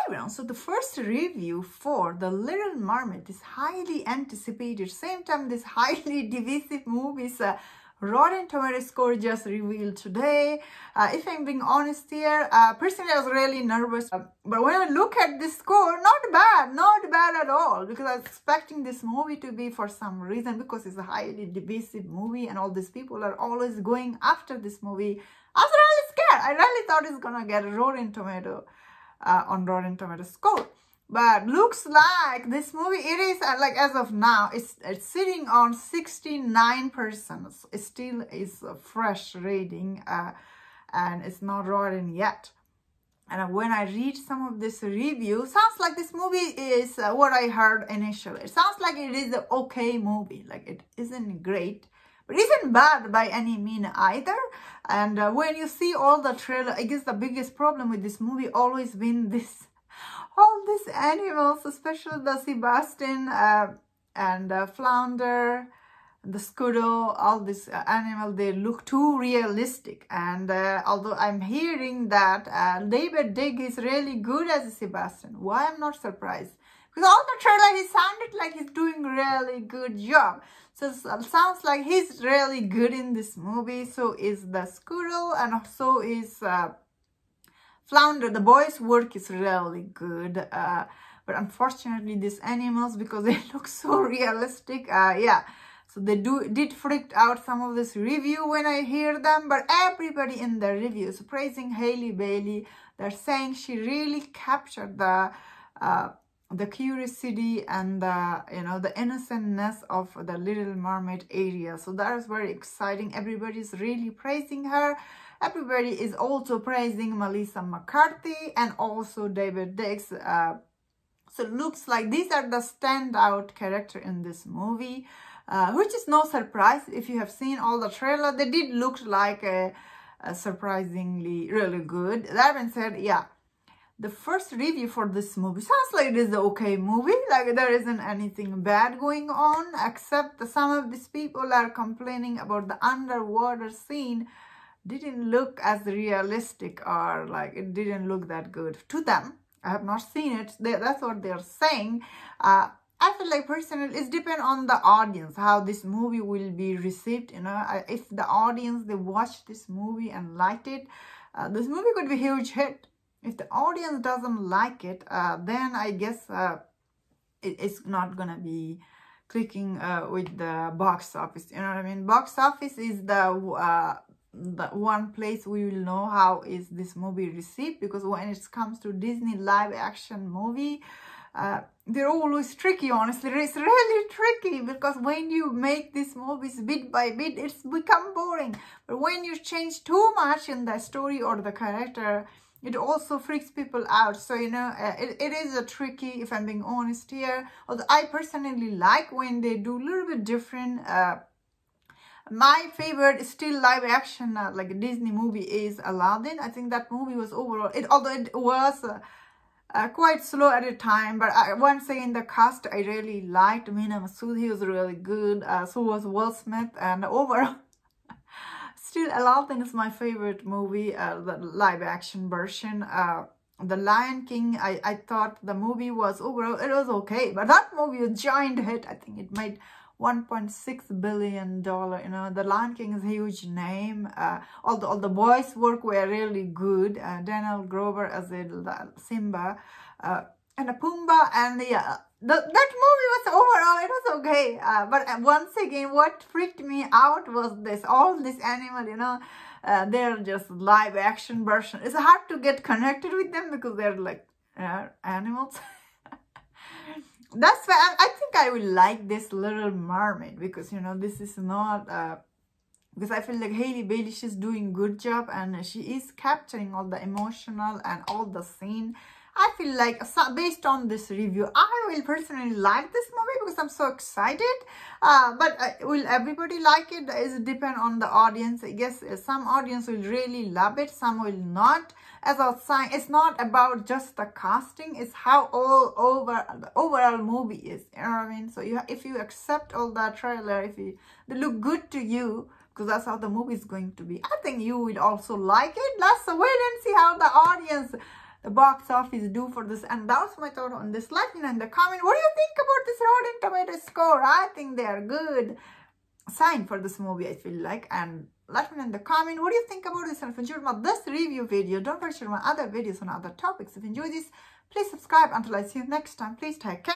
everyone, so the first review for The Little Mermaid is highly anticipated. Same time, this highly divisive movie's Rotten Tomato score just revealed today. If I'm being honest here, personally I was really nervous. But when I look at this score, not bad at all. Because I was expecting this movie to be, for some reason, because it's a highly divisive movie and all these people are always going after this movie. I was really scared. I really thought it's gonna get a Rotten Tomato on Rotten Tomato score. But looks like this movie, it is like as of now, it's sitting on 69%. It still is a fresh rating and it's not rotten yet. And when I read some of this review, sounds like this movie is what I heard initially. It sounds like it is an okay movie. Like it isn't great, but it isn't bad by any mean either. And when you see all the trailer, I guess the biggest problem with this movie always been this, all these animals, especially the Sebastian and Flounder, the Scudo, all these animals, they look too realistic. And although I'm hearing that David Digg is really good as a Sebastian, why I'm not surprised? Because all the trailer, he sounded like he's doing really good job. So it sounds like he's really good in this movie. So is the Scudo, and so is Flounder. The boys' work is really good. But unfortunately, these animals, because they look so realistic, yeah. So they did freak out some of this review when I hear them. But everybody in the reviews praising Hailey Bailey. They're saying she really captured the curiosity and the, you know, the innocentness of the Little Mermaid area. So that is very exciting. Everybody's really praising her. Everybody is also praising Melissa McCarthy and also David Diggs. So it looks like these are the standout character in this movie, which is no surprise. If you have seen all the trailer, they did look like a surprisingly really good. That being said, yeah, the first review for this movie sounds like it is an okay movie. Like there isn't anything bad going on, except some of these people are complaining about the underwater scene didn't look as realistic, or like it didn't look that good to them. I have not seen it. That's what they're saying. I feel like personally, it depends on the audience, how this movie will be received. You know, if the audience, they watched this movie and liked it, this movie could be a huge hit. If the audience doesn't like it, then I guess it's not gonna be clicking with the box office. You know what I mean? Box office is the one place we will know how is this movie received, because when it comes to Disney live action movie, they're always tricky. Honestly, it's really tricky, because when you make these movies bit by bit, it's become boring. But when you change too much in the story or the character, it also freaks people out. So, you know, it is a tricky, if I'm being honest here. Although I personally like when they do a little bit different. My favorite is still live action, like a Disney movie, is Aladdin. I think that movie was overall, although it was quite slow at the time, but once again, the cast I really liked. Mina Massoud, he was really good. So was Will Smith, and overall, still Aladdin is my favorite movie, the live action version. The Lion King, I thought the movie was overall, it was okay, but that movie was a giant hit. I think it made $1.6 billion. You know, the Lion King is a huge name. All the voice work were really good. Daniel Grover as Simba, and Pumbaa, and yeah, that movie was overall, it was okay. But once again, what freaked me out was all this animal, you know, they're just live action version. It's hard to get connected with them because they're like animals. That's why I think I will like this Little Mermaid, because, you know, this is not, because I feel like Hailey Bailey, she's doing good job, and she is capturing all the emotional and all the scene. I feel like, based on this review, I will personally like this movie because I'm so excited. But will everybody like it? It depends on the audience. I guess some audience will really love it, some will not. As I was saying, it's not about just the casting, it's how all over the overall movie is. You know what I mean? So if you accept all the trailer, they look good to you, because that's how the movie is going to be, I think you will also like it. Let's wait and see how the audience the box office do for this. And that's my thought on this. Let me know in the comment, what do you think about this Rotten Tomato score? I think they are good sign for this movie, I feel like. And let me know in the comment, what do you think about this? And if you enjoyed this review video, don't forget to share my other videos on other topics. If you enjoyed this, please subscribe. Until I see you next time, please take care.